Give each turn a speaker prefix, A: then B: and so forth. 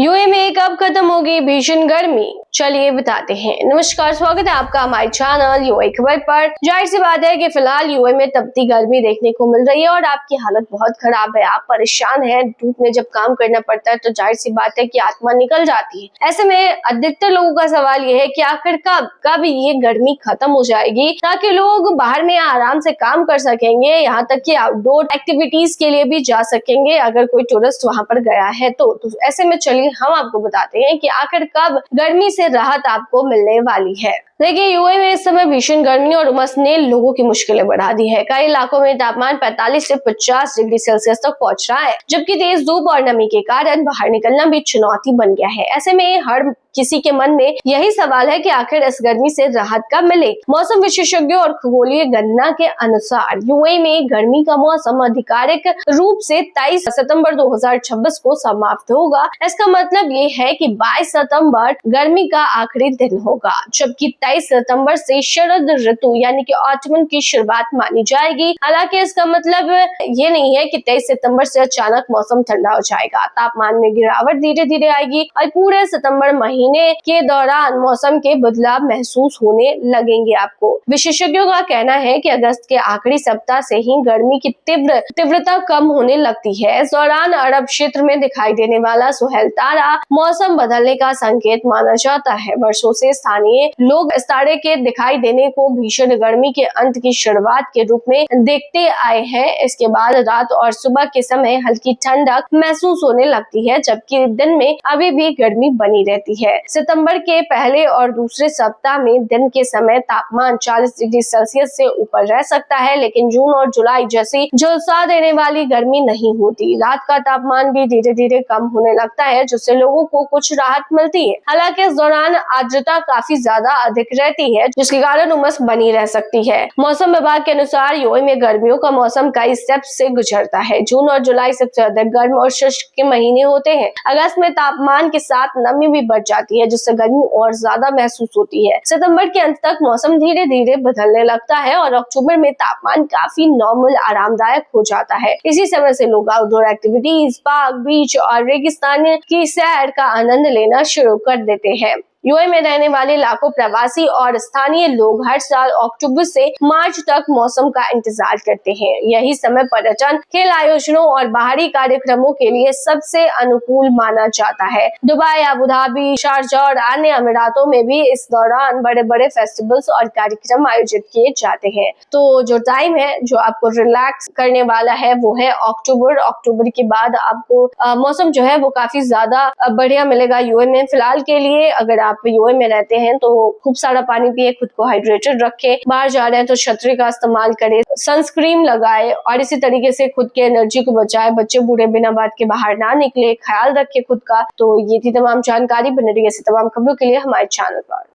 A: UAE में कब खत्म होगी भीषण गर्मी, चलिए बताते हैं। नमस्कार, स्वागत है आपका हमारे चैनल यूएई खबर पर। जाहिर सी बात है कि फिलहाल यूएई में तपती गर्मी देखने को मिल रही है और आपकी हालत बहुत खराब है, आप परेशान हैं। धूप में जब काम करना पड़ता है तो जाहिर सी बात है कि आत्मा निकल जाती है। ऐसे में अधिकतर लोगों का सवाल यह है कि आखिर कब ये गर्मी खत्म हो जाएगी ताकि लोग बाहर में आराम से काम कर सकेंगे, यहाँ तक कि आउटडोर एक्टिविटीज के लिए भी जा सकेंगे अगर कोई टूरिस्ट वहां पर गया है तो ऐसे में चलिए हम आपको बताते हैं कि आखिर कब गर्मी से राहत आपको मिलने वाली है। देखिए, यूएई में इस समय भीषण गर्मी और उमस ने लोगों की मुश्किलें बढ़ा दी है। कई इलाकों में तापमान 45 से 50 डिग्री सेल्सियस तक पहुंच रहा है, जबकि तेज धूप और नमी के कारण बाहर निकलना भी चुनौती बन गया है। ऐसे में हर किसी के मन में यही सवाल है कि आखिर इस गर्मी से राहत कब मिले। मौसम विशेषज्ञों और खगोलीय गणना के अनुसार यूएई में गर्मी का मौसम आधिकारिक रूप से 23 सितंबर 2026 को समाप्त होगा। इसका मतलब ये है कि 22 सितंबर गर्मी का आखिरी दिन होगा, जबकि 23 सितंबर से शरद ऋतु यानी कि ऑटमन की शुरुआत मानी जाएगी। हालांकि इसका मतलब ये नहीं है कि 23 सितंबर से अचानक मौसम ठंडा हो जाएगा। तापमान में गिरावट धीरे धीरे आएगी और पूरे सितंबर महीने के दौरान मौसम के बदलाव महसूस होने लगेंगे आपको। विशेषज्ञों का कहना है कि अगस्त के आखिरी सप्ताह से ही गर्मी की तीव्रता कम होने लगती है। इस दौरान अरब क्षेत्र में दिखाई देने वाला सुहेल तारा मौसम बदलने का संकेत माना जाता है। वर्षों से स्थानीय लोग इस तारे के दिखाई देने को भीषण गर्मी के अंत की शुरुआत के रूप में देखते आए हैं। इसके बाद रात और सुबह के समय हल्की ठंडक महसूस होने लगती है, जबकि दिन में अभी भी गर्मी बनी रहती है। सितंबर के पहले और दूसरे सप्ताह में दिन के समय तापमान 40 डिग्री सेल्सियस से ऊपर रह सकता है, लेकिन जून और जुलाई जैसी झुलसा देने वाली गर्मी नहीं होती। रात का तापमान भी धीरे धीरे कम होने लगता है, जिससे लोगों को कुछ राहत मिलती है। हालांकि इस दौरान आर्द्रता काफी ज्यादा अधिक रहती है, जिसके कारण उमस बनी रह सकती है। मौसम विभाग के अनुसार यूएई में गर्मियों का मौसम कई स्टेप्स से गुजरता है। जून और जुलाई सबसे अधिक गर्म और शुष्क के महीने होते हैं। अगस्त में तापमान के साथ नमी भी बढ़ जाती है, जिससे गर्मी और ज्यादा महसूस होती है। सितंबर के अंत तक मौसम धीरे धीरे बदलने लगता है और अक्टूबर में तापमान काफी नॉर्मल आरामदायक हो जाता है। इसी समय से लोग आउटडोर एक्टिविटीज, पार्क, बीच और रेगिस्तान की सैर का आनंद लेना शुरू कर देते हैं। यूएई में रहने वाले लाखों प्रवासी और स्थानीय लोग हर साल अक्टूबर से मार्च तक मौसम का इंतजार करते हैं। यही समय पर्यटन, खेल आयोजनों और बाहरी कार्यक्रमों के लिए सबसे अनुकूल माना जाता है। दुबई, अबू धाबी, शारजाह और अन्य अमीरातों में भी इस दौरान बड़े बड़े फेस्टिवल्स और कार्यक्रम आयोजित किए जाते हैं। तो जो टाइम है जो आपको रिलैक्स करने वाला है वो है अक्टूबर। अक्टूबर के बाद आपको मौसम जो है वो काफी ज्यादा बढ़िया मिलेगा यूएई में। फिलहाल के लिए अगर आप यूएई में रहते हैं तो खूब सारा पानी पिए, खुद को हाइड्रेटेड रखें। बाहर जा रहे हैं तो छतरी का इस्तेमाल करें, सनस्क्रीन लगाए और इसी तरीके से खुद के एनर्जी को बचाए। बच्चे बूढ़े बिना बात के बाहर ना निकले, ख्याल रखें खुद का। तो ये थी तमाम जानकारी। बने रहिए ऐसी तमाम खबरों के लिए हमारे चैनल पर।